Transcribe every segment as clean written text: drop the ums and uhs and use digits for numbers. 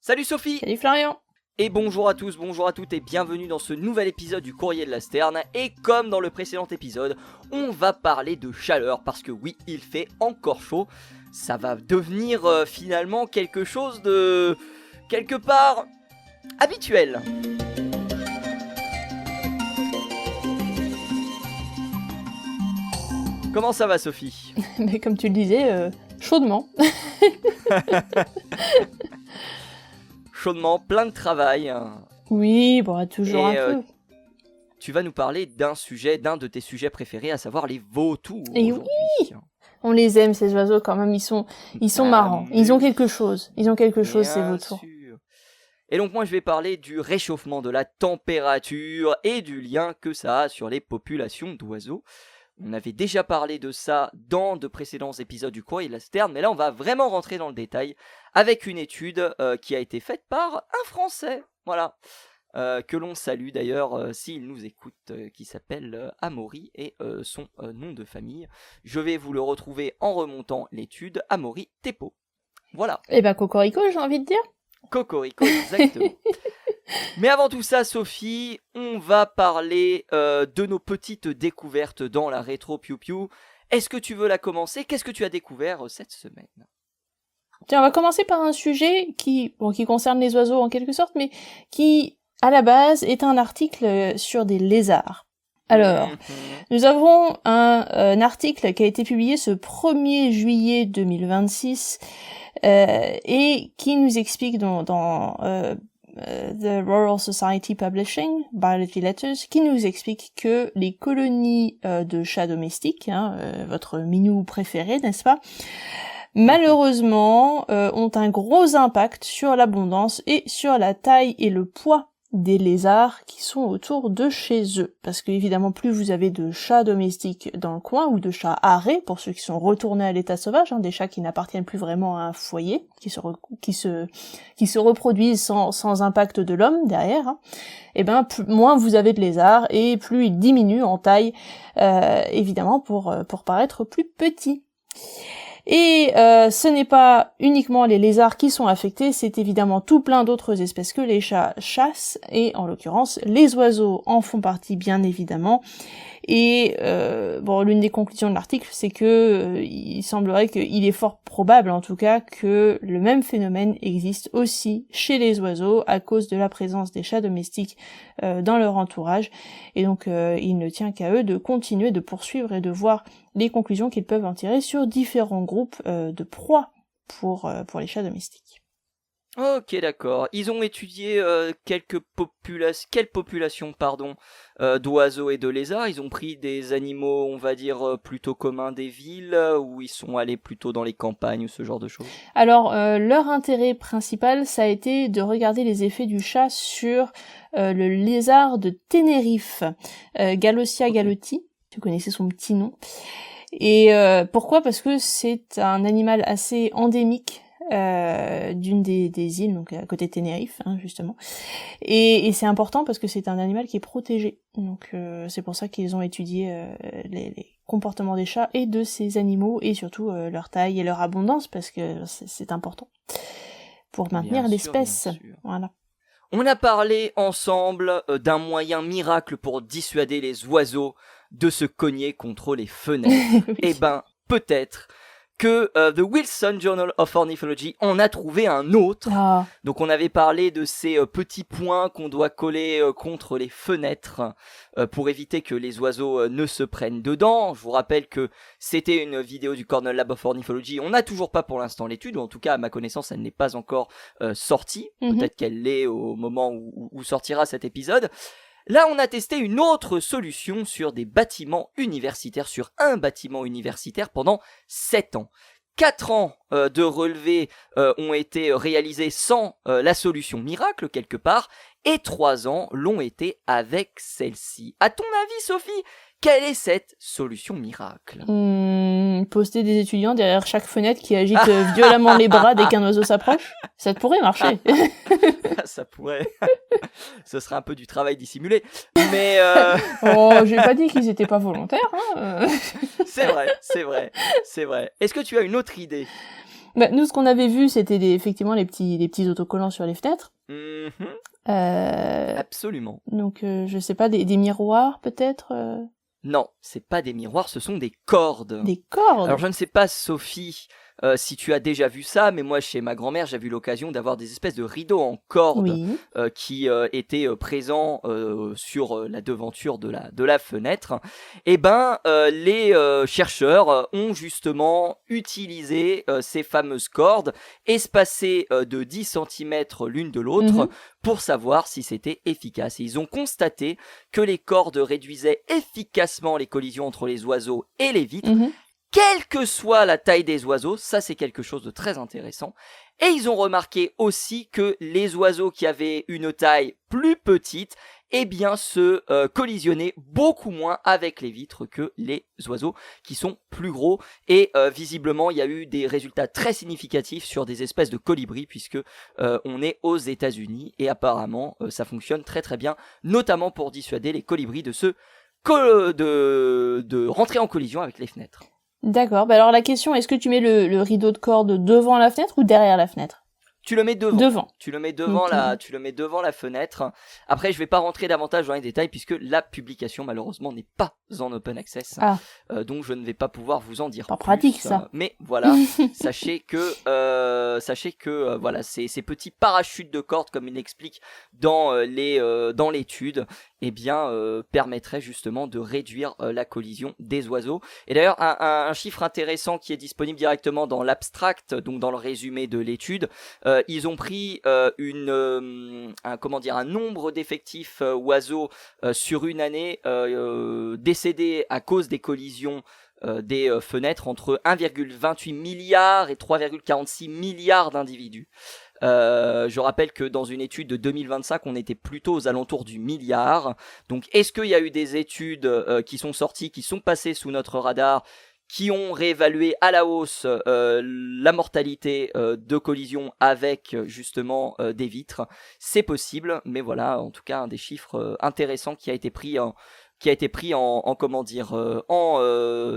Salut Sophie. Salut Florian. Et bonjour à tous, bonjour à toutes et bienvenue dans ce nouvel épisode du Courrier de la Sterne. Et comme dans le précédent épisode, on va parler de chaleur parce que oui, il fait encore chaud. Ça va devenir finalement quelque chose de quelque part habituel. Comment ça va Sophie ? Mais comme tu le disais, chaudement. Chaudement, plein de travail. Oui, bon, toujours Et, un peu. Tu vas nous parler d'un de tes sujets préférés, à savoir les vautours. Et aujourd'hui. oui, on les aime ces oiseaux quand même, ils sont marrants. Ils ont quelque chose, ces vautours. Sûr. Et donc moi je vais parler du réchauffement de la température et du lien que ça a sur les populations d'oiseaux. On avait déjà parlé de ça dans de précédents épisodes du Courrier de la Sterne, mais là on va vraiment rentrer dans le détail avec une étude qui a été faite par un Français, voilà, que l'on salue d'ailleurs s'il nous écoute, qui s'appelle Amaury et son nom de famille. Je vais vous le retrouver en remontant l'étude, Amaury Thépeau. Voilà. Eh ben cocorico, j'ai envie de dire. Cocorico, exactement. Mais avant tout ça, Sophie, on va parler de nos petites découvertes dans la rétro Piu Piu. Est-ce que tu veux la commencer ? Qu'est-ce que tu as découvert cette semaine ? Tiens, on va commencer par un sujet qui concerne les oiseaux en quelque sorte, mais qui, à la base, est un article sur des lézards. Alors, nous avons un article qui a été publié ce 1er juillet 2026 et qui nous explique dans The Royal Society Publishing, Biology Letters, qui nous explique que les colonies de chats domestiques, votre minou préféré, n'est-ce pas, malheureusement ont un gros impact sur l'abondance et sur la taille et le poids des lézards qui sont autour de chez eux. Parce que évidemment, plus vous avez de chats domestiques dans le coin, ou de chats arrêts, pour ceux qui sont retournés à l'état sauvage, des chats qui n'appartiennent plus vraiment à un foyer, qui se reproduisent sans impact de l'homme derrière, et ben moins vous avez de lézards, et plus ils diminuent en taille, évidemment, pour paraître plus petits. Et ce n'est pas uniquement les lézards qui sont affectés, c'est évidemment tout plein d'autres espèces que les chats chassent, et en l'occurrence les oiseaux en font partie bien évidemment. Et l'une des conclusions de l'article, c'est que il semblerait qu'il est fort probable en tout cas que le même phénomène existe aussi chez les oiseaux à cause de la présence des chats domestiques dans leur entourage. Et donc il ne tient qu'à eux de continuer, de poursuivre et de voir les conclusions qu'ils peuvent en tirer sur différents groupes de proies pour les chats domestiques. Ok, d'accord. Ils ont étudié quelle population d'oiseaux et de lézards. Ils ont pris des animaux, on va dire, plutôt communs des villes, ou ils sont allés plutôt dans les campagnes ou ce genre de choses. Alors, leur intérêt principal, ça a été de regarder les effets du chat sur le lézard de Tenerife, Galosia galoti. Tu connaissais son petit nom. Et pourquoi ? Parce que c'est un animal assez endémique d'une des îles, donc à côté de Tenerife, justement. Et c'est important parce que c'est un animal qui est protégé. Donc c'est pour ça qu'ils ont étudié les comportements des chats et de ces animaux, et surtout leur taille et leur abondance, parce que c'est important pour maintenir l'espèce. Voilà. On a parlé ensemble d'un moyen miracle pour dissuader les oiseaux de se cogner contre les fenêtres. Oui. Eh ben, peut-être que The Wilson Journal of Ornithology en a trouvé un autre. Ah. Donc on avait parlé de ces petits points qu'on doit coller contre les fenêtres pour éviter que les oiseaux ne se prennent dedans. Je vous rappelle que c'était une vidéo du Cornell Lab of Ornithology. On n'a toujours pas pour l'instant l'étude, ou en tout cas à ma connaissance elle n'est pas encore sortie. Peut-être qu'elle l'est au moment où sortira cet épisode. Là, on a testé une autre solution sur des bâtiments universitaires, sur un bâtiment universitaire pendant 7 ans. 4 ans de relevés ont été réalisés sans la solution miracle quelque part, et 3 ans l'ont été avec celle-ci. À ton avis, Sophie, quelle est cette solution miracle ? Poster des étudiants derrière chaque fenêtre qui agitent violemment les bras dès qu'un oiseau s'approche ? Ça pourrait marcher. Ça pourrait. Ce serait un peu du travail dissimulé. Mais j'ai pas dit qu'ils étaient pas volontaires. C'est vrai. Est-ce que tu as une autre idée ? Bah, nous, ce qu'on avait vu, c'était effectivement les petits autocollants sur les fenêtres. Absolument. Donc, je sais pas, des miroirs peut-être. Non, c'est pas des miroirs, ce sont des cordes. Des cordes. Alors je ne sais pas, Sophie, si tu as déjà vu ça, mais moi chez ma grand-mère, j'ai eu l'occasion d'avoir des espèces de rideaux en corde Oui. qui étaient présents sur la devanture de la fenêtre. Et ben, les chercheurs ont justement utilisé ces fameuses cordes espacées de 10 cm l'une de l'autre pour savoir si c'était efficace. Et ils ont constaté que les cordes réduisaient efficacement les collisions entre les oiseaux et les vitres, quelle que soit la taille des oiseaux. Ça, c'est quelque chose de très intéressant. Et ils ont remarqué aussi que les oiseaux qui avaient une taille plus petite, eh bien, se collisionnaient beaucoup moins avec les vitres que les oiseaux qui sont plus gros. Et visiblement, il y a eu des résultats très significatifs sur des espèces de colibris, puisque on est aux États-Unis et apparemment, ça fonctionne très très bien, notamment pour dissuader les colibris de rentrer en collision avec les fenêtres. D'accord. Bah alors la question, est-ce que tu mets le rideau de corde devant la fenêtre ou derrière la fenêtre ? Tu le mets devant. Tu le mets devant Okay. tu le mets devant la fenêtre. Après, je vais pas rentrer davantage dans les détails puisque la publication malheureusement n'est pas en open access. Donc je ne vais pas pouvoir vous en dire pas plus. Pratique ça. Mais voilà, sachez que voilà, ces petits parachutes de cordes, comme il l'explique dans l'étude, eh bien permettraient justement de réduire la collision des oiseaux. Et d'ailleurs, un chiffre intéressant qui est disponible directement dans l'abstract, donc dans le résumé de l'étude, ils ont pris un nombre d'effectifs oiseaux sur une année décédés à cause des collisions des fenêtres entre 1,28 milliard et 3,46 milliards d'individus. Je rappelle que dans une étude de 2025, on était plutôt aux alentours du milliard. Donc, est-ce qu'il y a eu des études qui sont sorties, qui sont passées sous notre radar, qui ont réévalué à la hausse la mortalité de collision avec justement des vitres? C'est possible, mais voilà, en tout cas, un des chiffres intéressants qui a été pris en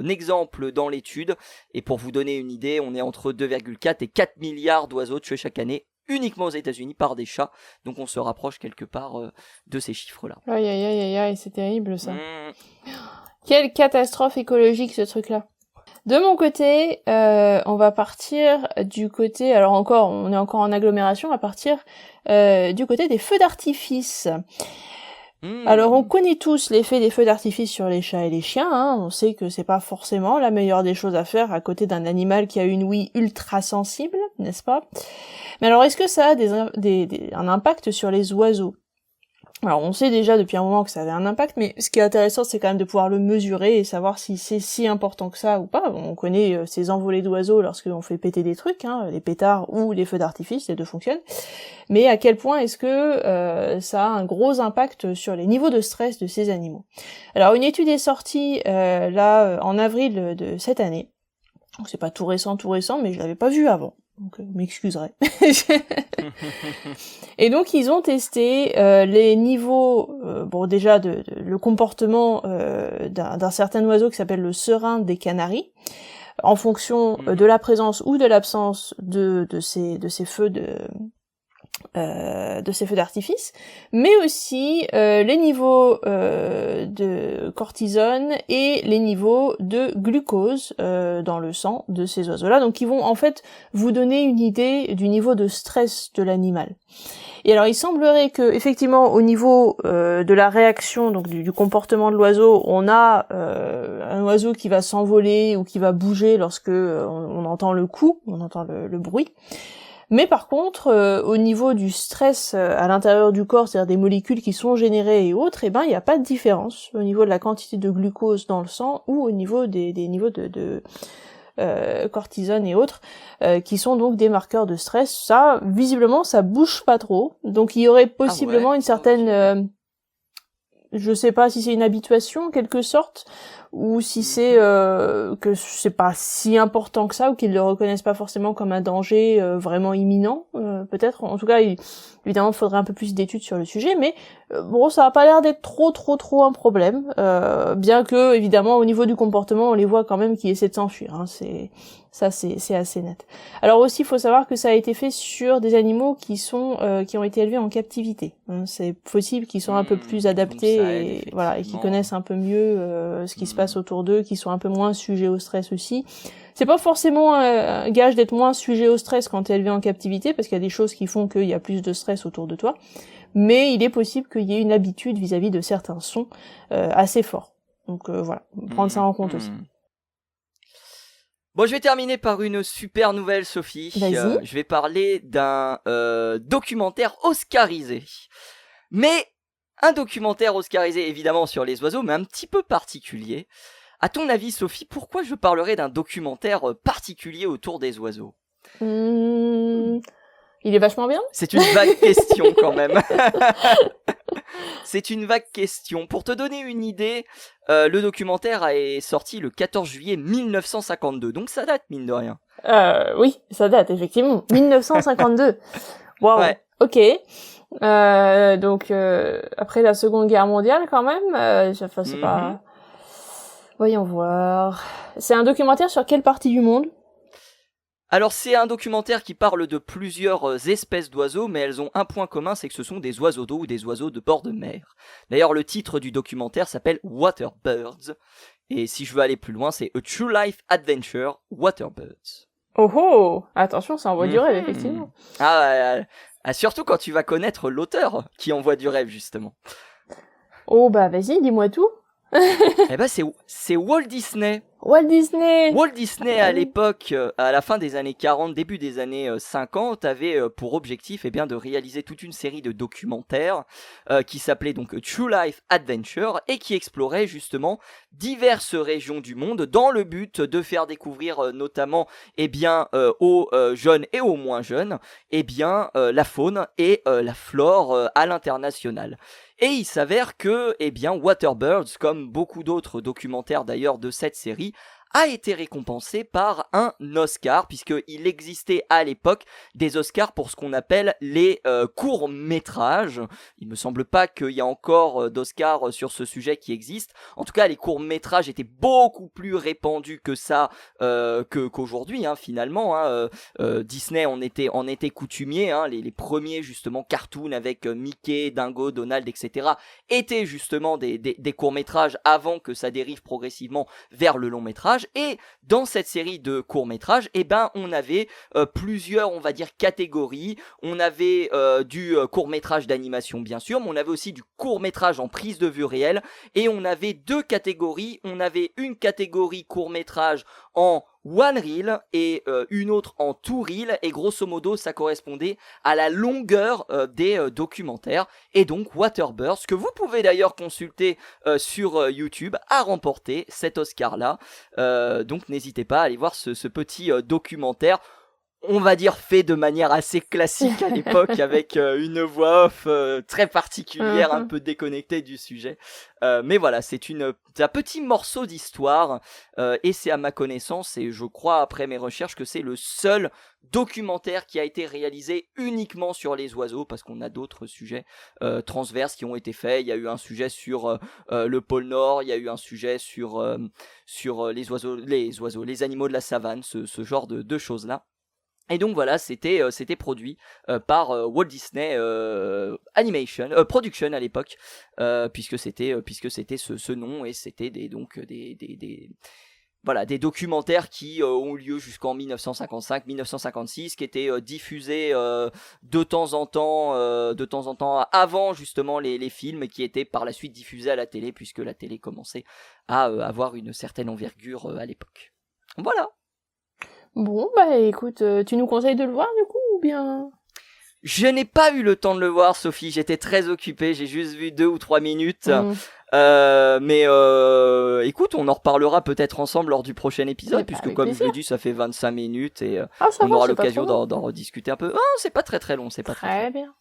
exemple dans l'étude. Et pour vous donner une idée, on est entre 2,4 et 4 milliards d'oiseaux tués chaque année uniquement aux États-Unis par des chats. Donc on se rapproche quelque part de ces chiffres-là. Aïe, c'est terrible ça. Quelle catastrophe écologique ce truc-là. De mon côté, on va partir du côté, alors encore, on est encore en agglomération, on va partir du côté des feux d'artifice. Alors on connaît tous l'effet des feux d'artifice sur les chats et les chiens, hein. On sait que c'est pas forcément la meilleure des choses à faire à côté d'un animal qui a une ouïe ultra sensible, n'est-ce pas? Mais alors est-ce que ça a un impact sur les oiseaux? Alors on sait déjà depuis un moment que ça avait un impact, mais ce qui est intéressant c'est quand même de pouvoir le mesurer et savoir si c'est si important que ça ou pas. On connaît ces envolées d'oiseaux lorsqu'on fait péter des trucs, hein, les pétards ou les feux d'artifice, les deux fonctionnent. Mais à quel point est-ce que ça a un gros impact sur les niveaux de stress de ces animaux? Alors une étude est sortie en avril de cette année. Donc c'est pas tout récent, mais je l'avais pas vu avant. Donc m'excuserai. Et donc ils ont testé les niveaux, déjà le comportement d'un certain oiseau qui s'appelle le serin des Canaries, en fonction de la présence ou de l'absence de ces feux d'artifice, mais aussi les niveaux de cortisone et les niveaux de glucose dans le sang de ces oiseaux-là, donc qui vont en fait vous donner une idée du niveau de stress de l'animal. Et alors il semblerait que effectivement au niveau de la réaction, donc du comportement de l'oiseau, on a un oiseau qui va s'envoler ou qui va bouger lorsque on entend le coup, on entend le bruit. Mais par contre, au niveau du stress à l'intérieur du corps, c'est-à-dire des molécules qui sont générées et autres, il n'y a pas de différence au niveau de la quantité de glucose dans le sang ou au niveau des niveaux de cortisone et autres, qui sont donc des marqueurs de stress. Ça, visiblement, ça bouge pas trop. Donc il y aurait possiblement une certaine... je sais pas si c'est une habituation en quelque sorte, ou si c'est que c'est pas si important que ça, ou qu'ils le reconnaissent pas forcément comme un danger vraiment imminent, peut-être. En tout cas, évidemment, il faudrait un peu plus d'études sur le sujet, mais bon, ça a pas l'air d'être trop un problème, bien que, évidemment, au niveau du comportement, on les voit quand même qui essaient de s'enfuir, hein, c'est assez net. Alors aussi, il faut savoir que ça a été fait sur des animaux qui ont été élevés en captivité. Hein. C'est possible qu'ils sont un peu plus adaptés et qui connaissent un peu mieux ce qui se passe autour d'eux, qui sont un peu moins sujets au stress aussi. C'est pas forcément un gage d'être moins sujet au stress quand t'es élevé en captivité, parce qu'il y a des choses qui font qu'il y a plus de stress autour de toi. Mais il est possible qu'il y ait une habitude vis-à-vis de certains sons assez forts. Donc voilà, prendre ça en compte aussi. Bon, je vais terminer par une super nouvelle, Sophie. Je vais parler d'un documentaire oscarisé. Mais un documentaire oscarisé, évidemment, sur les oiseaux, mais un petit peu particulier. À ton avis, Sophie, pourquoi je parlerais d'un documentaire particulier autour des oiseaux ? Il est vachement bien. C'est une vague question quand même. C'est une vague question. Pour te donner une idée, le documentaire est sorti le 14 juillet 1952, donc ça date mine de rien. Oui, ça date effectivement. 1952. Waouh. Ouais. Ok. Donc après la Seconde Guerre mondiale quand même. C'est pas. Voyons voir. C'est un documentaire sur quelle partie du monde ? Alors c'est un documentaire qui parle de plusieurs espèces d'oiseaux, mais elles ont un point commun, c'est que ce sont des oiseaux d'eau ou des oiseaux de bord de mer. D'ailleurs le titre du documentaire s'appelle Waterbirds, et si je veux aller plus loin, c'est A True Life Adventure Waterbirds. Oh, attention, ça envoie du rêve, effectivement. Surtout quand tu vas connaître l'auteur qui envoie du rêve, justement. Oh bah vas-y, dis-moi tout. Eh ben c'est Walt Disney. Walt Disney à l'époque, à la fin des années 40, début des années 50, avait pour objectif de réaliser toute une série de documentaires qui s'appelait donc True Life Adventure et qui explorait justement diverses régions du monde dans le but de faire découvrir notamment aux jeunes et aux moins jeunes la faune et la flore à l'international. Et il s'avère que, Waterbirds, comme beaucoup d'autres documentaires d'ailleurs de cette série, a été récompensé par un Oscar, puisqu'il existait à l'époque des Oscars pour ce qu'on appelle les courts-métrages. Il me semble pas qu'il y a encore d'Oscars sur ce sujet qui existe. En tout cas, les courts-métrages étaient beaucoup plus répandus que ça qu'aujourd'hui, finalement. Disney en était coutumier. Les premiers, justement, cartoons avec Mickey, Dingo, Donald, etc. étaient justement des courts-métrages avant que ça dérive progressivement vers le long-métrage. Et dans cette série de courts-métrages, on avait plusieurs, on va dire, catégories. On avait du court-métrage d'animation, bien sûr, mais on avait aussi du court-métrage en prise de vue réelle. Et on avait deux catégories. On avait une catégorie court-métrage en one reel et une autre en two reel, et grosso modo ça correspondait à la longueur des documentaires. Et donc Waterbirds, que vous pouvez d'ailleurs consulter sur YouTube, a remporté cet Oscar là, donc n'hésitez pas à aller voir ce petit documentaire, on va dire fait de manière assez classique à l'époque, avec une voix off très particulière, un peu déconnectée du sujet. Mais voilà, c'est un petit morceau d'histoire, et c'est à ma connaissance, et je crois après mes recherches, que c'est le seul documentaire qui a été réalisé uniquement sur les oiseaux, parce qu'on a d'autres sujets transverses qui ont été faits. Il y a eu un sujet sur le pôle Nord, il y a eu un sujet sur les animaux de la savane, ce genre de choses-là. Et donc voilà, c'était produit par Walt Disney Production à l'époque, puisque c'était ce nom, et c'était des documentaires qui ont eu lieu jusqu'en 1955-1956, qui étaient diffusés de temps en temps avant justement les films, et qui étaient par la suite diffusés à la télé, puisque la télé commençait à avoir une certaine envergure à l'époque. Voilà. Bon, bah écoute, tu nous conseilles de le voir du coup, ou bien... Je n'ai pas eu le temps de le voir, Sophie, j'étais très occupé, j'ai juste vu 2 ou 3 minutes. Mais écoute, on en reparlera peut-être ensemble lors du prochain épisode, puisque comme je l'ai dit, ça fait 25 minutes, et on aura l'occasion d'en rediscuter un peu. Ah, c'est pas très long, c'est pas très bien.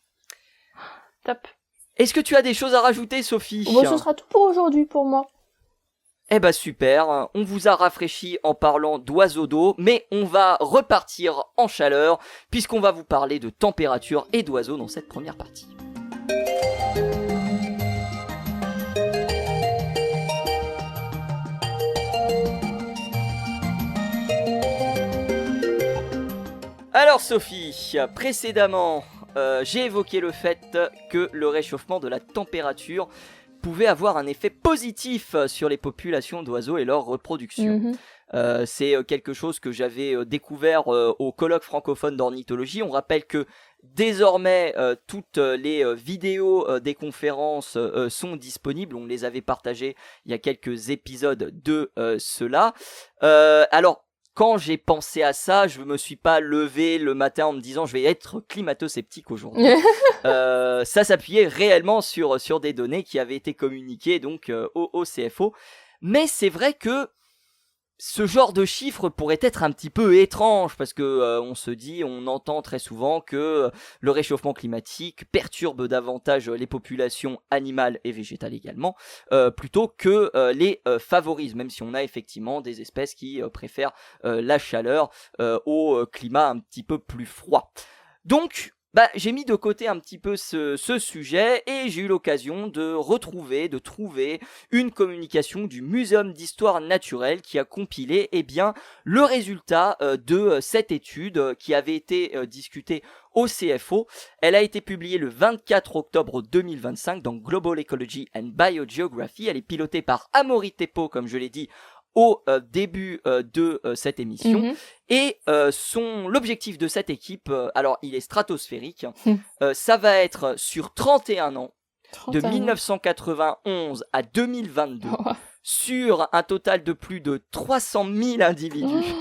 Top. Est-ce que tu as des choses à rajouter, Sophie ? Bon, ce sera tout pour aujourd'hui pour moi. Eh ben super, on vous a rafraîchi en parlant d'oiseaux d'eau, mais on va repartir en chaleur, puisqu'on va vous parler de température et d'oiseaux dans cette première partie. Alors Sophie, précédemment, j'ai évoqué le fait que le réchauffement de la température pouvait avoir un effet positif sur les populations d'oiseaux et leur reproduction. C'est quelque chose que j'avais découvert au colloque francophone d'ornithologie. On rappelle que désormais toutes les vidéos des conférences sont disponibles. On les avait partagées il y a quelques épisodes de cela. Alors, quand j'ai pensé à ça, je me suis pas levé le matin en me disant je vais être climato-sceptique aujourd'hui. Ça s'appuyait réellement sur des données qui avaient été communiquées donc au CFO. Mais c'est vrai que ce genre de chiffre pourrait être un petit peu étrange parce que on entend très souvent que le réchauffement climatique perturbe davantage les populations animales et végétales également, plutôt que les favorise, même si on a effectivement des espèces qui préfèrent la chaleur au climat un petit peu plus froid. Donc, j'ai mis de côté un petit peu ce sujet et j'ai eu l'occasion de trouver une communication du Muséum d'Histoire Naturelle qui a compilé le résultat de cette étude qui avait été discutée au CFO. Elle a été publiée le 24 octobre 2025 dans Global Ecology and Biogeography. Elle est pilotée par Amaury Thépaut, comme je l'ai dit, au début de cette émission. Et l'objectif de cette équipe, alors il est stratosphérique, ça va être sur 31 ans, de 1991 à 2022, sur un total de plus de 300 000 individus.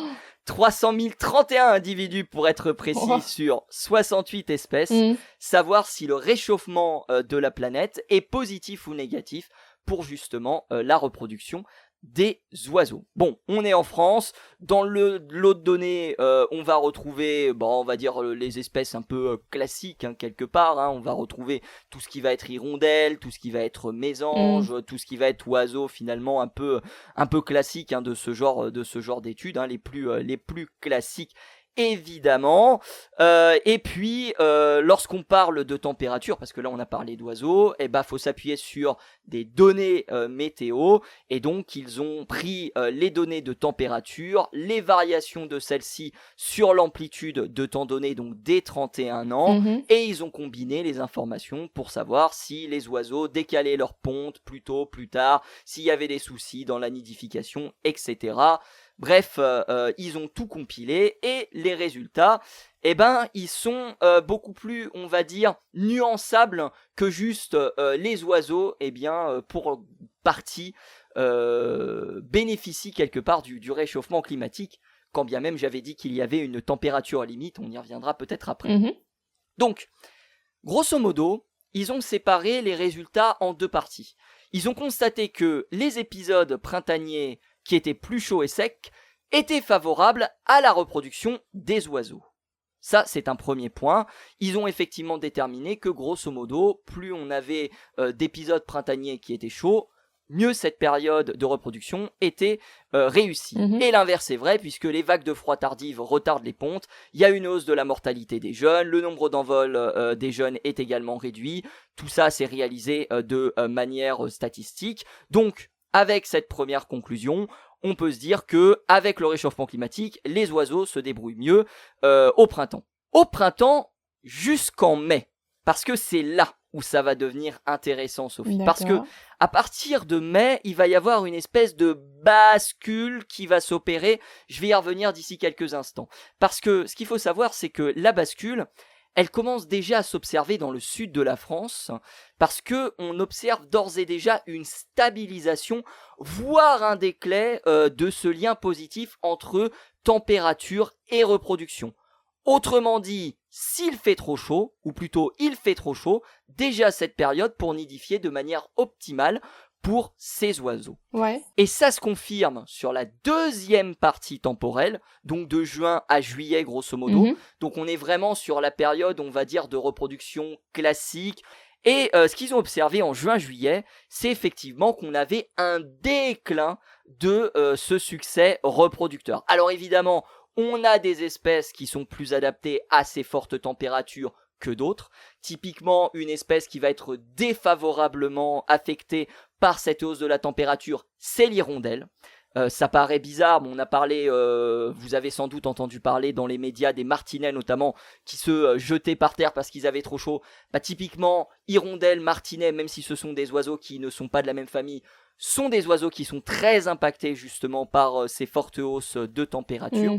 331 individus pour être précis sur 68 espèces, savoir si le réchauffement de la planète est positif ou négatif pour justement la reproduction des oiseaux. Bon, on est en France. Dans le lot de données, on va retrouver, on va dire les espèces un peu classiques quelque part. On va retrouver tout ce qui va être hirondelle, tout ce qui va être mésange, tout ce qui va être oiseau finalement un peu classique de ce genre d'études, les plus classiques. Évidemment, et puis lorsqu'on parle de température, parce que là on a parlé d'oiseaux, faut s'appuyer sur des données météo, et donc ils ont pris les données de température, les variations de celles-ci sur l'amplitude de temps donné, donc dès 31 ans, et ils ont combiné les informations pour savoir si les oiseaux décalaient leur ponte plus tôt, plus tard, s'il y avait des soucis dans la nidification, etc. Bref, ils ont tout compilé et les résultats, ils sont beaucoup plus, on va dire, nuançables que juste les oiseaux, pour partie, bénéficient quelque part du réchauffement climatique, quand bien même j'avais dit qu'il y avait une température limite, on y reviendra peut-être après. Donc, grosso modo, ils ont séparé les résultats en deux parties. Ils ont constaté que les épisodes printaniers qui étaient plus chauds et secs, étaient favorables à la reproduction des oiseaux. Ça, c'est un premier point. Ils ont effectivement déterminé que, grosso modo, plus on avait d'épisodes printaniers qui étaient chauds, mieux cette période de reproduction était réussie. Et l'inverse est vrai, puisque les vagues de froid tardives retardent les pontes, il y a une hausse de la mortalité des jeunes, le nombre d'envols des jeunes est également réduit. Tout ça, c'est réalisé de manière statistique. Donc, avec cette première conclusion, on peut se dire que avec le réchauffement climatique, les oiseaux se débrouillent mieux au printemps. Au printemps jusqu'en mai, parce que c'est là où ça va devenir intéressant, Sophie. Parce que à partir de mai, il va y avoir une espèce de bascule qui va s'opérer. Je vais y revenir d'ici quelques instants. Parce que ce qu'il faut savoir, c'est que la bascule, elle commence déjà à s'observer dans le sud de la France, parce que on observe d'ores et déjà une stabilisation, voire un déclin de ce lien positif entre température et reproduction. Autrement dit, s'il fait trop chaud, ou plutôt il fait trop chaud, déjà cette période pour nidifier de manière optimale pour ces oiseaux. Et ça se confirme sur la deuxième partie temporelle, donc de juin à juillet grosso modo. Donc on est vraiment sur la période, on va dire, de reproduction classique. Et ce qu'ils ont observé en juin-juillet, c'est effectivement qu'on avait un déclin de ce succès reproducteur. Alors évidemment, on a des espèces qui sont plus adaptées à ces fortes températures que d'autres. Typiquement, une espèce qui va être défavorablement affectée par cette hausse de la température, c'est l'hirondelle. Ça paraît bizarre, mais on a parlé, vous avez sans doute entendu parler dans les médias des martinets notamment, qui se jetaient par terre parce qu'ils avaient trop chaud. Bah typiquement, hirondelles, martinets, même si ce sont des oiseaux qui ne sont pas de la même famille, sont des oiseaux qui sont très impactés justement par ces fortes hausses de température.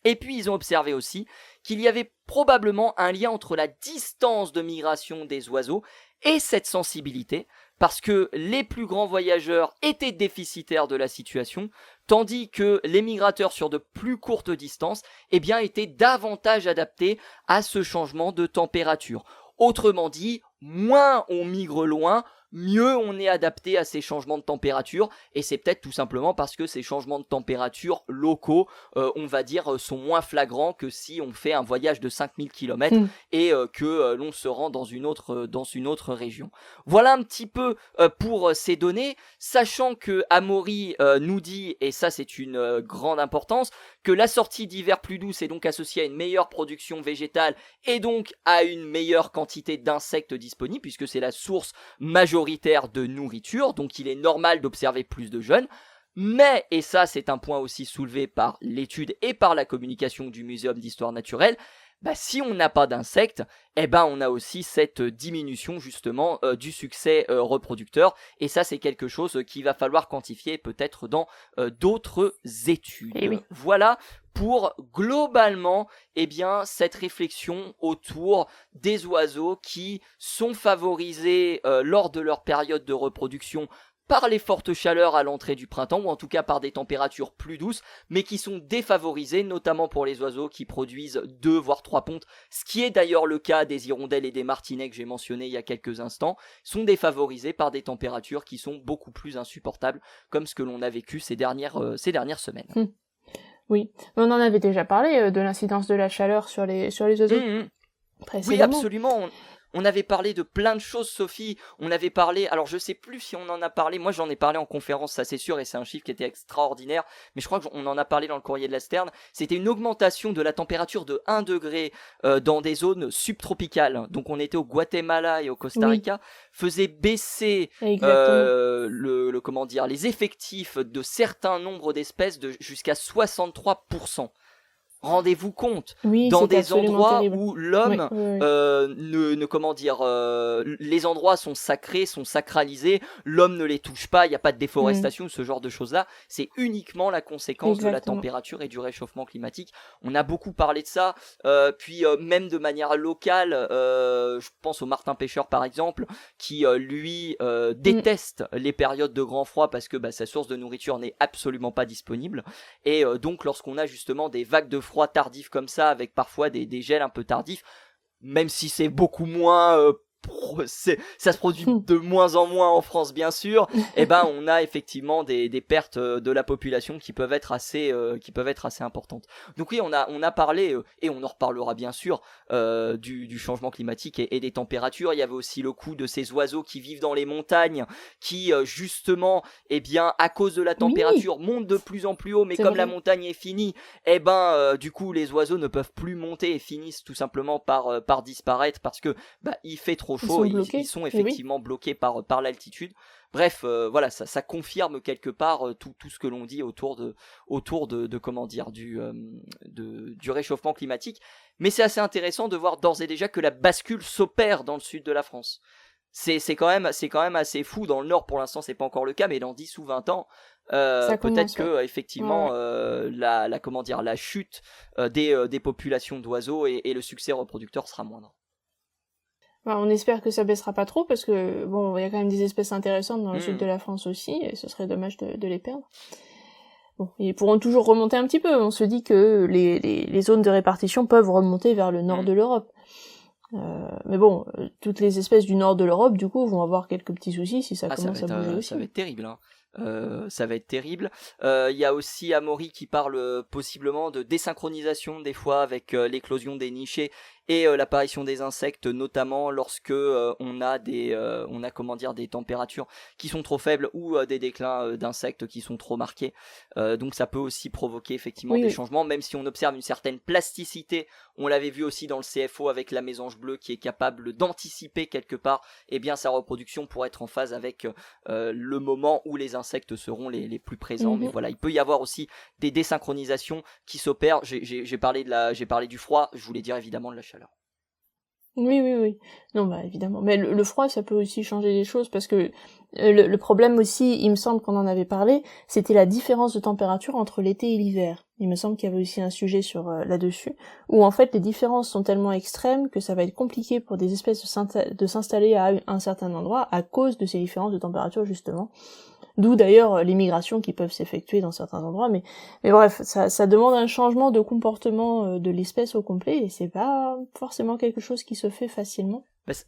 Et puis ils ont observé aussi qu'il y avait probablement un lien entre la distance de migration des oiseaux et cette sensibilité, parce que les plus grands voyageurs étaient déficitaires de la situation, tandis que les migrateurs sur de plus courtes distances, eh bien, étaient davantage adaptés à ce changement de température. Autrement dit, moins on migre loin, mieux on est adapté à ces changements de température, et c'est peut-être tout simplement parce que ces changements de température locaux, on va dire, sont moins flagrants que si on fait un voyage de 5000 km et que l'on se rend dans une autre région. Voilà un petit peu pour ces données, sachant que Amaury nous dit, et ça c'est une grande importance, que la sortie d'hiver plus douce est donc associée à une meilleure production végétale et donc à une meilleure quantité d'insectes disponibles, puisque c'est la source majoritaire de nourriture, donc il est normal d'observer plus de jeunes. Mais, et ça c'est un point aussi soulevé par l'étude et par la communication du Muséum d'Histoire Naturelle, bah, si on n'a pas d'insectes, eh ben on a aussi cette diminution justement du succès reproducteur, et ça c'est quelque chose qu'il va falloir quantifier peut-être dans d'autres études. Et oui. Voilà pour globalement eh bien cette réflexion autour des oiseaux qui sont favorisés lors de leur période de reproduction par les fortes chaleurs à l'entrée du printemps, ou en tout cas par des températures plus douces, mais qui sont défavorisés, notamment pour les oiseaux qui produisent 2 voire 3 pontes, ce qui est d'ailleurs le cas des hirondelles et des martinets que j'ai mentionné il y a quelques instants, sont défavorisés par des températures qui sont beaucoup plus insupportables, comme ce que l'on a vécu ces dernières semaines. Oui, on en avait déjà parlé de l'incidence de la chaleur sur les oiseaux. Oui, absolument. On avait parlé de plein de choses, Sophie. On avait parlé, alors je sais plus si on en a parlé, moi j'en ai parlé en conférence, ça c'est sûr, et c'est un chiffre qui était extraordinaire, mais je crois qu'on en a parlé dans le courrier de la Sterne. C'était une augmentation de la température de 1 degré dans des zones subtropicales. Donc on était au Guatemala et au Costa Rica, faisait baisser les effectifs de certains nombres d'espèces de jusqu'à 63%. Rendez-vous compte, dans des endroits où l'homme les endroits sont sacrés, sont sacralisés, l'homme ne les touche pas, il n'y a pas de déforestation, ce genre de choses-là, c'est uniquement la conséquence de la température et du réchauffement climatique. On a beaucoup parlé de ça, puis même de manière locale, je pense au martin pêcheur par exemple, qui lui déteste les périodes de grand froid parce que sa source de nourriture n'est absolument pas disponible, et donc lorsqu'on a justement des vagues de froid tardifs comme ça, avec parfois des gels un peu tardifs, même si c'est beaucoup moins ça se produit de moins en moins en France bien sûr, et on a effectivement des pertes de la population qui peuvent être assez importantes. Donc oui, on a parlé et on en reparlera bien sûr du changement climatique et des températures. Il y avait aussi le coup de ces oiseaux qui vivent dans les montagnes, qui justement à cause de la température montent de plus en plus haut, mais comme la montagne est finie, du coup les oiseaux ne peuvent plus monter et finissent tout simplement par disparaître parce que il fait trop chaud, ils sont effectivement bloqués par l'altitude. Bref, voilà, ça confirme quelque part tout ce que l'on dit autour de comment dire du réchauffement climatique. Mais c'est assez intéressant de voir d'ores et déjà que la bascule s'opère dans le sud de la France. C'est quand même assez fou. Dans le nord, pour l'instant, c'est pas encore le cas, mais dans 10 ou 20 ans, peut-être que effectivement la chute des populations d'oiseaux et le succès reproducteur sera moindre. On espère que ça baissera pas trop, parce que bon, il y a quand même des espèces intéressantes dans le sud de la France aussi, et ce serait dommage de les perdre. Bon, ils pourront toujours remonter un petit peu. On se dit que les zones de répartition peuvent remonter vers le nord de l'Europe. Mais bon, toutes les espèces du nord de l'Europe, du coup, vont avoir quelques petits soucis si ça commence à bouger aussi. Ça va être terrible, hein. Ça va être terrible. Il y a aussi Amaury qui parle possiblement de désynchronisation des fois avec l'éclosion des nichés et l'apparition des insectes, notamment lorsque on a des températures qui sont trop faibles ou des déclins d'insectes qui sont trop marqués. Donc ça peut aussi provoquer effectivement des changements, même si on observe une certaine plasticité. On l'avait vu aussi dans le CFO avec la mésange bleue qui est capable d'anticiper quelque part sa reproduction pour être en phase avec le moment où les insectes seront les plus présents. Mais voilà, il peut y avoir aussi des désynchronisations qui s'opèrent. J'ai parlé du froid, je voulais dire évidemment de la chaleur. Oui. Non, évidemment. Mais le froid, ça peut aussi changer les choses parce que le problème aussi, il me semble qu'on en avait parlé, c'était la différence de température entre l'été et l'hiver. Il me semble qu'il y avait aussi un sujet sur là-dessus, où en fait les différences sont tellement extrêmes que ça va être compliqué pour des espèces de s'installer à un certain endroit à cause de ces différences de température justement. D'où d'ailleurs les migrations qui peuvent s'effectuer dans certains endroits, mais bref, ça demande un changement de comportement de l'espèce au complet, et c'est pas forcément quelque chose qui se fait facilement.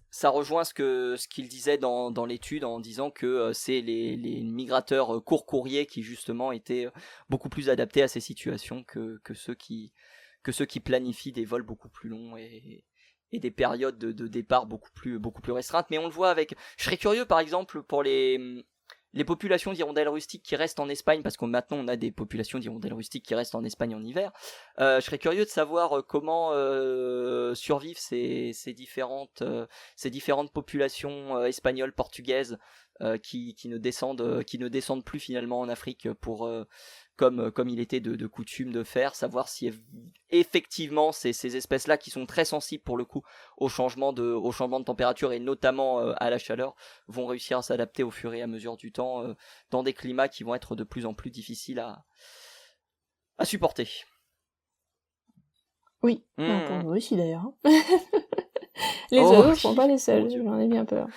Ça rejoint ce qu'il disait dans l'étude en disant que c'est les migrateurs courriers qui justement étaient beaucoup plus adaptés à ces situations que ceux qui planifient des vols beaucoup plus longs et des périodes de départ beaucoup plus restreintes. Mais on le voit avec... Je serais curieux par exemple pour les populations d'hirondelles rustiques qui restent en Espagne, parce que maintenant on a des populations d'hirondelles rustiques qui restent en Espagne en hiver, je serais curieux de savoir comment survivent ces différentes populations espagnoles, portugaises, qui ne descendent plus finalement en Afrique pour comme il était de coutume de faire, savoir si effectivement ces espèces-là qui sont très sensibles pour le coup au changement de température et notamment à la chaleur vont réussir à s'adapter au fur et à mesure du temps dans des climats qui vont être de plus en plus difficiles à supporter. Oui, pour nous aussi d'ailleurs. Les oiseaux sont pas les seuls, j'en ai bien peur.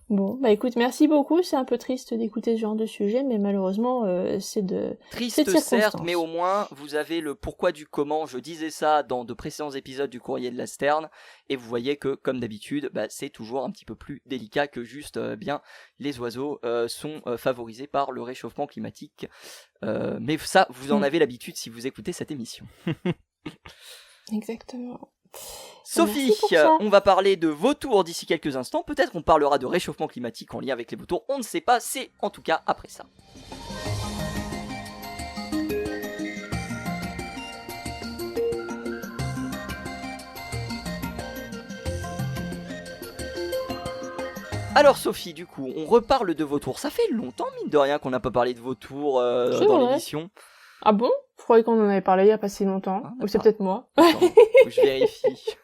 Bon, écoute, merci beaucoup, c'est un peu triste d'écouter ce genre de sujet, mais malheureusement, c'est triste certes, mais au moins, vous avez le pourquoi du comment, je disais ça dans de précédents épisodes du Courrier de la Sterne, et vous voyez que, comme d'habitude, c'est toujours un petit peu plus délicat que juste, les oiseaux sont favorisés par le réchauffement climatique, mais ça, vous en avez l'habitude si vous écoutez cette émission. Exactement. Sophie, on va parler de vautours d'ici quelques instants. Peut-être on parlera de réchauffement climatique en lien avec les vautours. On ne sait pas, c'est en tout cas après ça. Alors Sophie, du coup, on reparle de vautours. Ça fait longtemps, mine de rien, qu'on n'a pas parlé de vautours dans l'émission. Ah bon? Je croyais qu'on en avait parlé il y a pas si longtemps. Ou c'est peut-être moi. Attends, faut que je vérifie.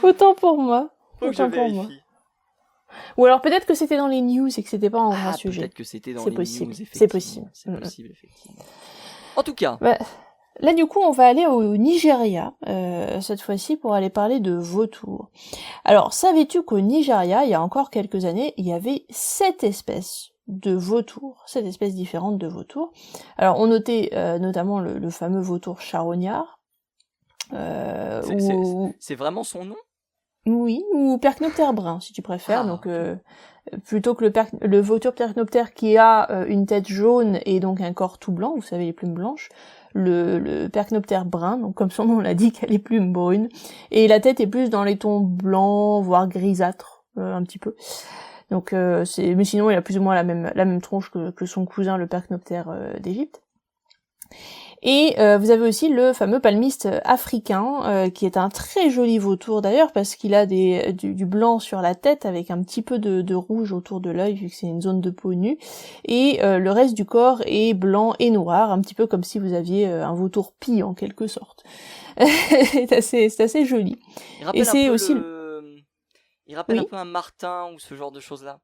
Autant pour moi. Faut que je vérifie. Ou alors peut-être que c'était dans les news et que c'était pas un grand sujet. Peut-être que c'était dans les news, effectivement. C'est possible. C'est possible, effectivement. En tout cas. Là, du coup, on va aller au Nigeria, cette fois-ci, pour aller parler de vautours. Alors, savais-tu qu'au Nigeria, il y a encore quelques années, il y avait 7 espèces de vautours, 7 espèces différentes de vautours. Alors, on notait notamment le fameux vautour charognard. C'est vraiment son nom ? Oui, ou Percnoptère brun, si tu préfères. Donc, plutôt que le vautour Percnoptère qui a une tête jaune et donc un corps tout blanc, vous savez, les plumes blanches, le Percnoptère brun, donc comme son nom l'indique, elle est plumes brunes, et la tête est plus dans les tons blancs, voire grisâtres, un petit peu. Donc, mais sinon, il a plus ou moins la même tronche que son cousin, le Percnoptère d'Égypte. Et vous avez aussi le fameux palmiste africain, qui est un très joli vautour d'ailleurs, parce qu'il a du blanc sur la tête avec un petit peu de rouge autour de l'œil, vu que c'est une zone de peau nue, et le reste du corps est blanc et noir, un petit peu comme si vous aviez un vautour pie en quelque sorte. c'est assez joli. Et c'est aussi il rappelle un peu un martin ou ce genre de choses-là.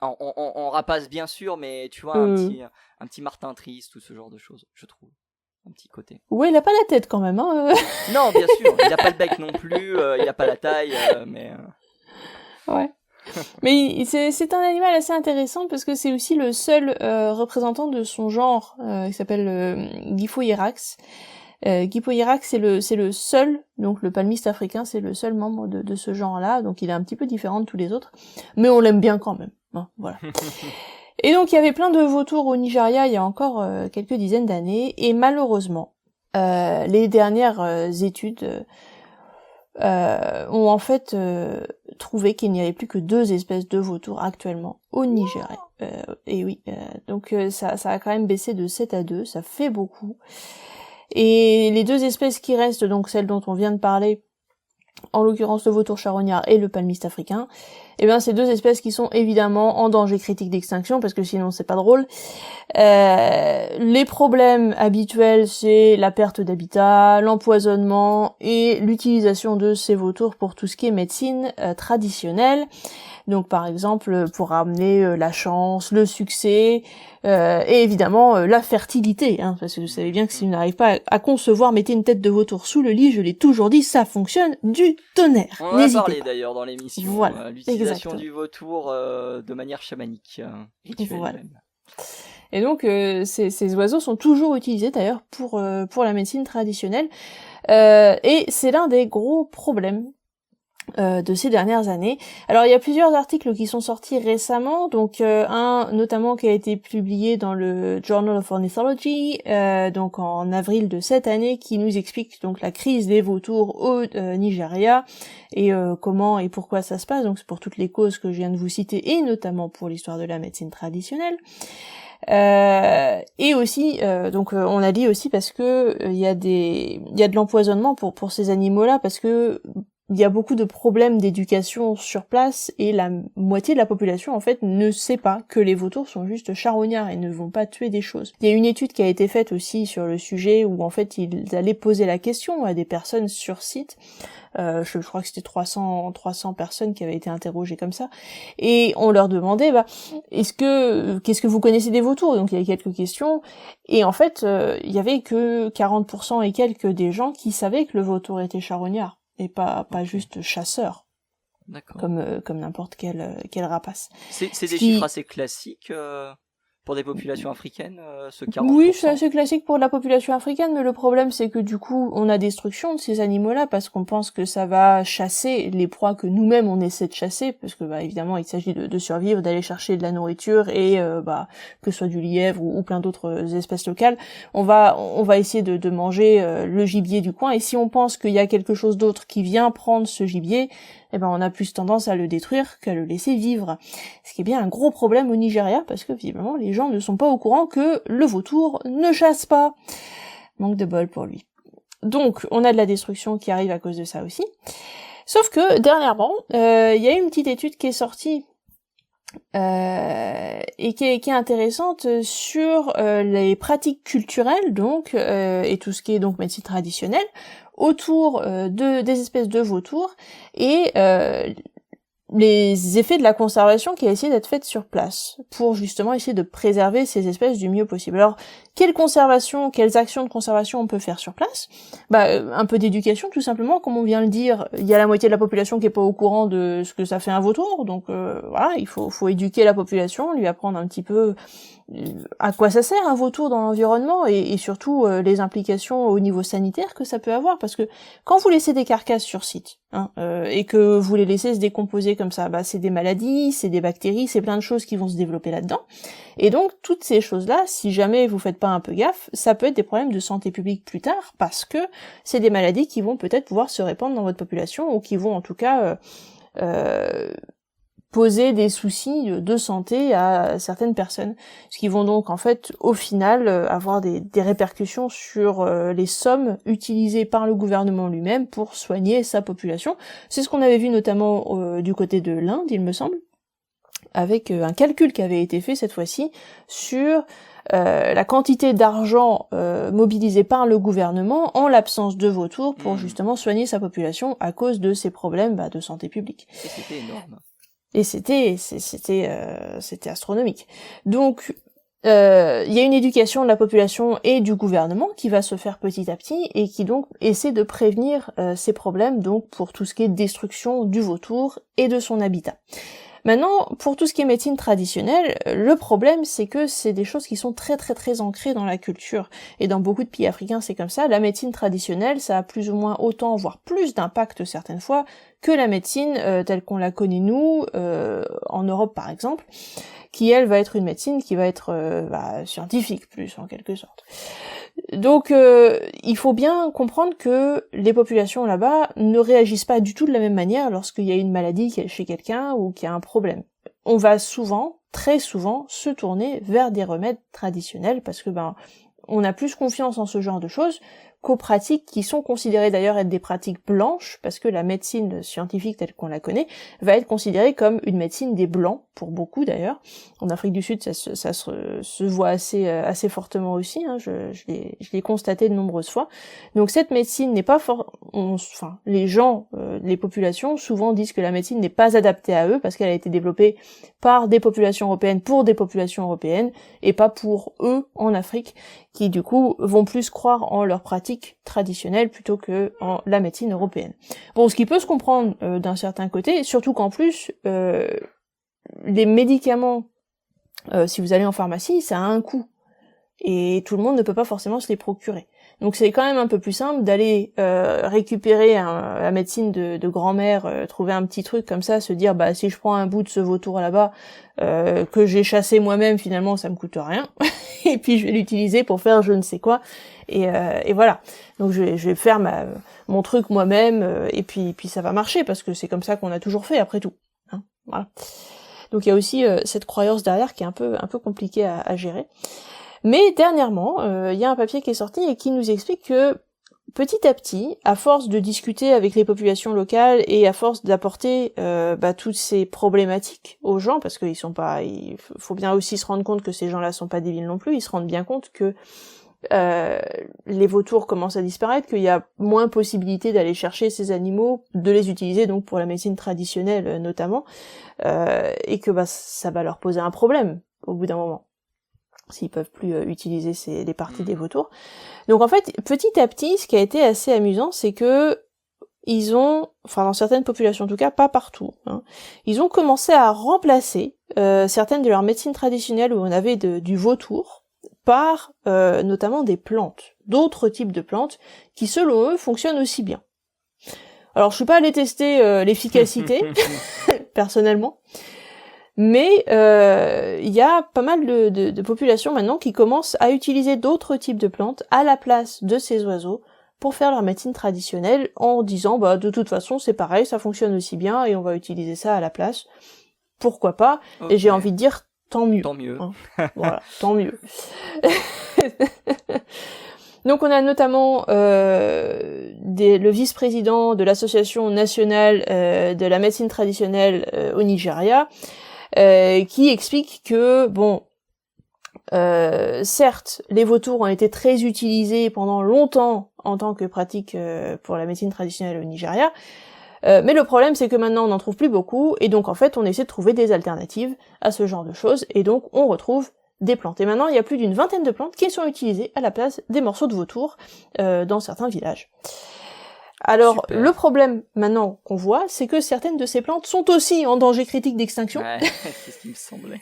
En rapace bien sûr, mais tu vois, un petit martin triste ou ce genre de choses, je trouve. Un petit côté. Ouais, il a pas la tête quand même, hein. Non, bien sûr, il a pas le bec non plus, il a pas la taille, mais... Ouais. Mais c'est un animal assez intéressant parce que c'est aussi le seul représentant de son genre, qui s'appelle Gyphohyrax. Gyphohyrax, c'est le seul, donc le palmiste africain, c'est le seul membre de ce genre-là, donc il est un petit peu différent de tous les autres, mais on l'aime bien quand même, hein, voilà. Et donc il y avait plein de vautours au Nigeria il y a encore quelques dizaines d'années, et malheureusement, les dernières études ont en fait trouvé qu'il n'y avait plus que 2 espèces de vautours actuellement au Nigeria. Et oui, donc ça a quand même baissé de 7 à 2, ça fait beaucoup. Et les 2 espèces qui restent, donc celles dont on vient de parler, en l'occurrence le vautour charognard et le palmiste africain, eh bien ces 2 espèces qui sont évidemment en danger critique d'extinction, parce que sinon c'est pas drôle. Les problèmes habituels, c'est la perte d'habitat, l'empoisonnement et l'utilisation de ces vautours pour tout ce qui est médecine traditionnelle. Donc par exemple pour ramener la chance, le succès et évidemment la fertilité, hein, parce que vous savez bien que si vous n'arrivez pas à concevoir, mettez une tête de vautour sous le lit, je l'ai toujours dit, ça fonctionne du tonnerre. On en a parlé d'ailleurs dans l'émission, voilà, l'utilisation du vautour de manière chamanique, rituelle voilà. même. Et donc ces oiseaux sont toujours utilisés d'ailleurs pour la médecine traditionnelle, et c'est l'un des gros problèmes de ces dernières années. Alors il y a plusieurs articles qui sont sortis récemment, donc un notamment qui a été publié dans le Journal of Ornithology donc en avril de cette année, qui nous explique donc la crise des vautours au Nigeria et comment et pourquoi ça se passe. Donc c'est pour toutes les causes que je viens de vous citer et notamment pour l'histoire de la médecine traditionnelle. Et aussi donc on a dit aussi parce que il y a de l'empoisonnement pour ces animaux-là, parce que il y a beaucoup de problèmes d'éducation sur place et la moitié de la population en fait ne sait pas que les vautours sont juste charognards et ne vont pas tuer des choses. Il y a une étude qui a été faite aussi sur le sujet où en fait ils allaient poser la question à des personnes sur site. Je crois que c'était 300 personnes qui avaient été interrogées comme ça, et on leur demandait qu'est-ce que vous connaissez des vautours. Donc il y avait quelques questions et en fait il y avait que 40% et quelques des gens qui savaient que le vautour était charognard et pas juste chasseur. D'accord. Comme n'importe quel rapace. C'est des chiffres assez classiques pour des populations africaines, ce 40%. Oui, c'est assez classique pour la population africaine, mais le problème c'est que du coup on a destruction de ces animaux-là parce qu'on pense que ça va chasser les proies que nous-mêmes on essaie de chasser, parce que évidemment il s'agit de survivre, d'aller chercher de la nourriture et que ce soit du lièvre ou plein d'autres espèces locales, on va essayer de manger le gibier du coin, et si on pense qu'il y a quelque chose d'autre qui vient prendre ce gibier, on a plus tendance à le détruire qu'à le laisser vivre. Ce qui est bien un gros problème au Nigeria, parce que visiblement les gens ne sont pas au courant que le vautour ne chasse pas. Manque de bol pour lui. Donc on a de la destruction qui arrive à cause de ça aussi. Sauf que dernièrement, il y a une petite étude qui est sortie et qui est intéressante sur les pratiques culturelles donc et tout ce qui est donc médecine traditionnelle autour des espèces de vautours et les effets de la conservation qui a essayé d'être faite sur place pour justement essayer de préserver ces espèces du mieux possible. Alors, quelle actions de conservation on peut faire sur place ? Un peu d'éducation tout simplement, comme on vient le dire, il y a la moitié de la population qui est pas au courant de ce que ça fait un vautour, donc voilà, il faut éduquer la population, lui apprendre un petit peu à quoi ça sert un vautour dans l'environnement et surtout les implications au niveau sanitaire que ça peut avoir, parce que quand vous laissez des carcasses sur site et que vous les laissez se décomposer comme ça, c'est des maladies, c'est des bactéries, c'est plein de choses qui vont se développer là-dedans, et donc toutes ces choses-là, si jamais vous faites pas un peu gaffe, ça peut être des problèmes de santé publique plus tard, parce que c'est des maladies qui vont peut-être pouvoir se répandre dans votre population ou qui vont en tout cas poser des soucis de santé à certaines personnes, ce qui vont donc en fait au final avoir des répercussions sur les sommes utilisées par le gouvernement lui-même pour soigner sa population. C'est ce qu'on avait vu notamment du côté de l'Inde, il me semble, avec un calcul qui avait été fait cette fois-ci sur la quantité d'argent mobilisée par le gouvernement en l'absence de vautours pour justement soigner sa population à cause de ces problèmes de santé publique. Et c'était énorme. Et c'était astronomique. Donc il y a une éducation de la population et du gouvernement qui va se faire petit à petit et qui donc essaie de prévenir ces problèmes donc pour tout ce qui est destruction du vautour et de son habitat. Maintenant, pour tout ce qui est médecine traditionnelle, le problème c'est que c'est des choses qui sont très très très ancrées dans la culture. Et dans beaucoup de pays africains c'est comme ça, la médecine traditionnelle ça a plus ou moins autant, voire plus d'impact certaines fois, que la médecine telle qu'on la connaît nous, en Europe par exemple, qui elle va être une médecine qui va être scientifique plus en quelque sorte. Donc il faut bien comprendre que les populations là-bas ne réagissent pas du tout de la même manière lorsqu'il y a une maladie chez quelqu'un ou qu'il y a un problème. On va souvent, très souvent, se tourner vers des remèdes traditionnels parce que on a plus confiance en ce genre de choses qu'aux pratiques qui sont considérées d'ailleurs être des pratiques blanches, parce que la médecine scientifique telle qu'on la connaît va être considérée comme une médecine des blancs, pour beaucoup d'ailleurs. En Afrique du Sud, ça se voit assez fortement aussi, hein, je l'ai constaté de nombreuses fois. Donc cette médecine n'est pas les gens, les populations, souvent disent que la médecine n'est pas adaptée à eux, parce qu'elle a été développée par des populations européennes pour des populations européennes, et pas pour eux en Afrique, qui du coup vont plus croire en leurs pratiques traditionnelles plutôt que en la médecine européenne. Bon, ce qui peut se comprendre d'un certain côté, surtout qu'en plus les médicaments, si vous allez en pharmacie, ça a un coût et tout le monde ne peut pas forcément se les procurer. Donc c'est quand même un peu plus simple d'aller récupérer la médecine de grand-mère, trouver un petit truc comme ça, se dire si je prends un bout de ce vautour là-bas que j'ai chassé moi-même, finalement ça me coûte rien, et puis je vais l'utiliser pour faire je ne sais quoi, et voilà. Donc je vais faire mon truc moi-même, et puis ça va marcher parce que c'est comme ça qu'on a toujours fait après tout. Hein, voilà. Donc il y a aussi cette croyance derrière qui est un peu compliquée à gérer. Mais dernièrement, il y a un papier qui est sorti et qui nous explique que petit à petit, à force de discuter avec les populations locales et à force d'apporter toutes ces problématiques aux gens, parce qu'ils sont pas, il faut bien aussi se rendre compte que ces gens-là sont pas débiles non plus, ils se rendent bien compte que les vautours commencent à disparaître, qu'il y a moins possibilité d'aller chercher ces animaux, de les utiliser donc pour la médecine traditionnelle notamment, et que ça va leur poser un problème au bout d'un moment, s'ils peuvent plus utiliser les parties des vautours. Donc en fait, petit à petit, ce qui a été assez amusant, c'est que ils ont, dans certaines populations en tout cas, pas partout, hein, ils ont commencé à remplacer certaines de leurs médecines traditionnelles où on avait du vautour par notamment des plantes, d'autres types de plantes qui selon eux fonctionnent aussi bien. Alors je suis pas allée tester l'efficacité personnellement, mais il y a pas mal de populations maintenant qui commencent à utiliser d'autres types de plantes à la place de ces oiseaux pour faire leur médecine traditionnelle en disant de toute façon c'est pareil, ça fonctionne aussi bien et on va utiliser ça à la place. Pourquoi pas? Okay. Et j'ai envie de dire tant mieux. Tant mieux. Hein. Voilà, tant mieux. Donc on a notamment le vice-président de l'association nationale de la médecine traditionnelle au Nigeria qui explique que certes les vautours ont été très utilisés pendant longtemps en tant que pratique pour la médecine traditionnelle au Nigeria, mais le problème c'est que maintenant on n'en trouve plus beaucoup et donc en fait on essaie de trouver des alternatives à ce genre de choses et donc on retrouve des plantes. Et maintenant il y a plus d'une vingtaine de plantes qui sont utilisées à la place des morceaux de vautour dans certains villages. Alors, super. Le problème, maintenant, qu'on voit, c'est que certaines de ces plantes sont aussi en danger critique d'extinction. Ouais, c'est ce qui me semblait.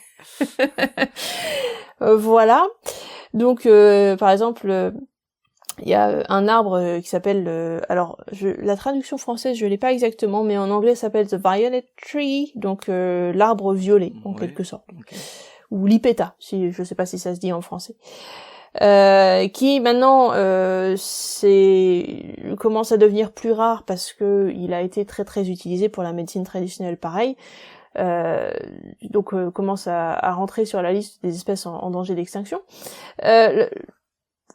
Voilà. Donc, par exemple, il y a un arbre qui s'appelle... la traduction française, je l'ai pas exactement, mais en anglais, ça s'appelle the violet tree, donc l'arbre violet, en quelque sorte. Okay. Ou l'ipeta, je sais pas si ça se dit en français. Qui maintenant commence à devenir plus rare parce que il a été très très utilisé pour la médecine traditionnelle pareil, donc commence à rentrer sur la liste des espèces en danger d'extinction.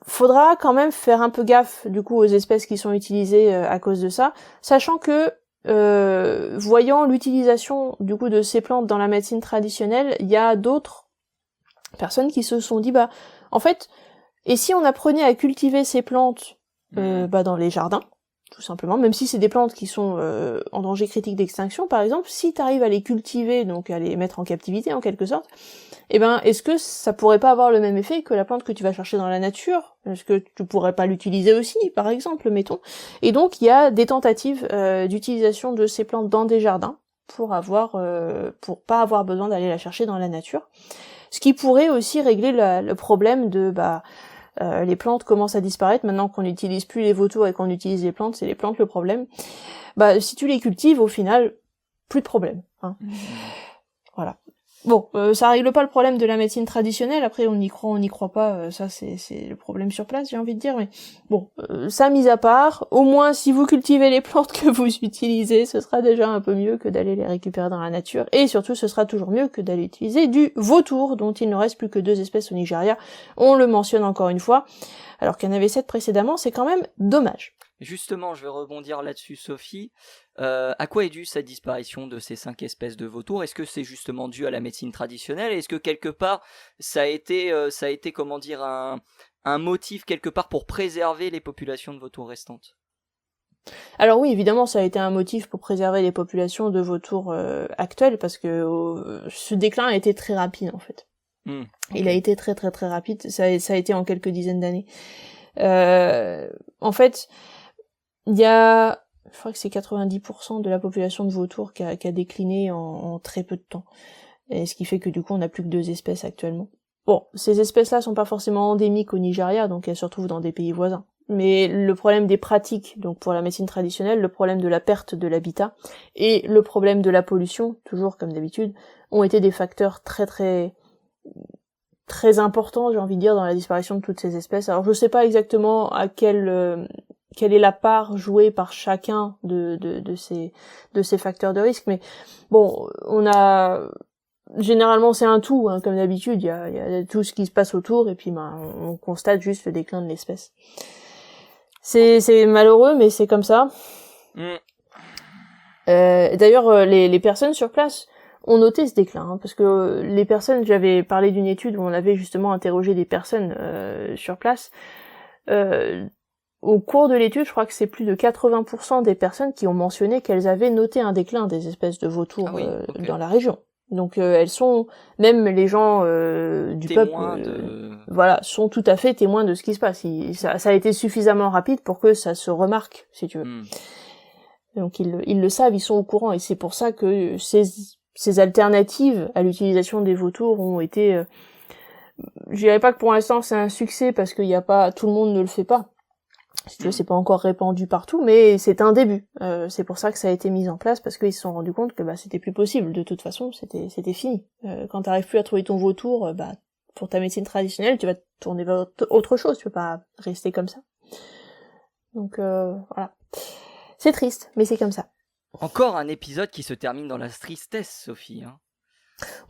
Faudra quand même faire un peu gaffe du coup aux espèces qui sont utilisées à cause de ça, sachant que voyant l'utilisation du coup de ces plantes dans la médecine traditionnelle, il y a d'autres personnes qui se sont dit en fait, et si on apprenait à cultiver ces plantes dans les jardins, tout simplement, même si c'est des plantes qui sont en danger critique d'extinction, par exemple, si tu arrives à les cultiver, donc à les mettre en captivité en quelque sorte, est-ce que ça pourrait pas avoir le même effet que la plante que tu vas chercher dans la nature? Est-ce que tu pourrais pas l'utiliser aussi, par exemple, mettons? Et donc il y a des tentatives d'utilisation de ces plantes dans des jardins pour pas avoir besoin d'aller la chercher dans la nature. Ce qui pourrait aussi régler le problème de les plantes commencent à disparaître maintenant qu'on n'utilise plus les vautours et qu'on utilise les plantes, c'est les plantes le problème. Si tu les cultives, au final, plus de problème. Hein. Voilà. Bon, ça règle pas le problème de la médecine traditionnelle, après on y croit pas, ça c'est le problème sur place, j'ai envie de dire, mais bon, ça mis à part, au moins si vous cultivez les plantes que vous utilisez, ce sera déjà un peu mieux que d'aller les récupérer dans la nature, et surtout ce sera toujours mieux que d'aller utiliser du vautour, dont il ne reste plus que 2 espèces au Nigeria, on le mentionne encore une fois, alors qu'il y en avait 7 précédemment, c'est quand même dommage. Justement, je vais rebondir là-dessus, Sophie. À quoi est due cette disparition de ces 5 espèces de vautours ? Est-ce que c'est justement dû à la médecine traditionnelle ? Est-ce que quelque part, ça a été comment dire, un motif quelque part pour préserver les populations de vautours restantes ? Alors oui, évidemment, ça a été un motif pour préserver les populations de vautours actuelles, parce que ce déclin a été très rapide, en fait. Okay. Il a été très très très rapide, ça a été en quelques dizaines d'années. En fait, il y a, je crois que c'est 90% de la population de vautours qui a décliné en très peu de temps. Et ce qui fait que du coup, on n'a plus que 2 espèces actuellement. Bon, ces espèces-là sont pas forcément endémiques au Nigeria, donc elles se retrouvent dans des pays voisins. Mais le problème des pratiques, donc pour la médecine traditionnelle, le problème de la perte de l'habitat et le problème de la pollution, toujours comme d'habitude, ont été des facteurs très très très importants, j'ai envie de dire, dans la disparition de toutes ces espèces. Alors je sais pas exactement à quelle est la part jouée par chacun de ces facteurs de risque, mais bon, on a généralement c'est un tout, hein, comme d'habitude, il y a tout ce qui se passe autour et puis on constate juste le déclin de l'espèce. C'est malheureux, mais c'est comme ça. D'ailleurs, les personnes sur place ont noté ce déclin, hein, parce que les personnes, j'avais parlé d'une étude où on avait justement interrogé des personnes sur place. Au cours de l'étude, je crois que c'est plus de 80% des personnes qui ont mentionné qu'elles avaient noté un déclin des espèces de vautours dans la région. Donc elles sont, même les gens du témoins peuple, voilà, sont tout à fait témoins de ce qui se passe. Ça a été suffisamment rapide pour que ça se remarque, si tu veux. Donc ils le savent, ils sont au courant, et c'est pour ça que ces alternatives à l'utilisation des vautours ont été, je dirais pas que pour l'instant c'est un succès parce qu'il y a pas, tout le monde ne le fait pas. Si tu veux, c'est pas encore répandu partout, mais c'est un début. C'est pour ça que ça a été mis en place, parce qu'ils se sont rendus compte que c'était plus possible. De toute façon, c'était fini. Quand t'arrives plus à trouver ton vautour, pour ta médecine traditionnelle, tu vas te tourner vers autre chose. Tu peux pas rester comme ça. Donc voilà. C'est triste, mais c'est comme ça. Encore un épisode qui se termine dans la tristesse, Sophie. Hein.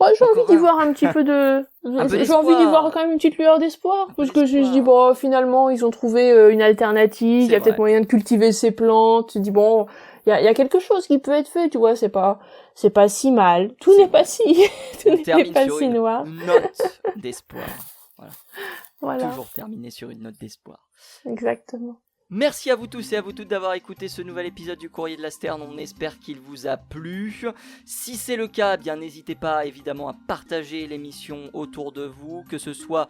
Ouais, j'ai envie d'y voir un petit peu de... J'ai envie d'y voir quand même une petite lueur d'espoir, parce que je dis, bon, finalement, ils ont trouvé une alternative, il y a peut-être moyen de cultiver ces plantes, tu dis, bon, il y a quelque chose qui peut être fait, tu vois, c'est pas si mal, tout n'est pas si noir. Note d'espoir. Voilà. Toujours terminer sur une note d'espoir. Exactement. Merci à vous tous et à vous toutes d'avoir écouté ce nouvel épisode du Courrier de la Sterne. On espère qu'il vous a plu. Si c'est le cas, bien n'hésitez pas évidemment à partager l'émission autour de vous, que ce soit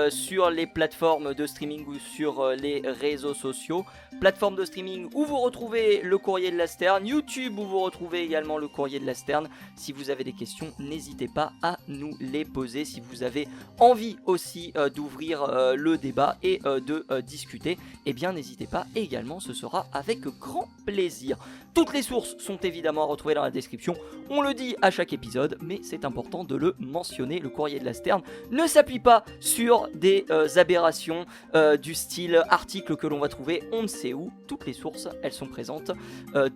sur les plateformes de streaming ou sur les réseaux sociaux. Plateforme de streaming où vous retrouvez le Courrier de la Sterne, YouTube où vous retrouvez également le Courrier de la Sterne. Si vous avez des questions, n'hésitez pas à nous les poser. Si vous avez envie aussi d'ouvrir le débat et de discuter, eh bien n'hésitez pas également, ce sera avec grand plaisir. Toutes les sources sont évidemment à retrouver dans la description, on le dit à chaque épisode, mais c'est important de le mentionner. Le Courrier de la Sterne ne s'appuie pas sur des aberrations du style article que l'on va trouver on ne sait où. Toutes les sources, elles sont présentes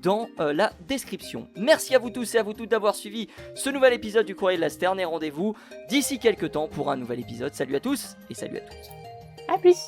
dans la description. Merci à vous tous et à vous toutes d'avoir suivi ce nouvel épisode du Courrier de la Sterne, et rendez-vous d'ici quelques temps pour un nouvel épisode. Salut à tous et salut à toutes. À plus.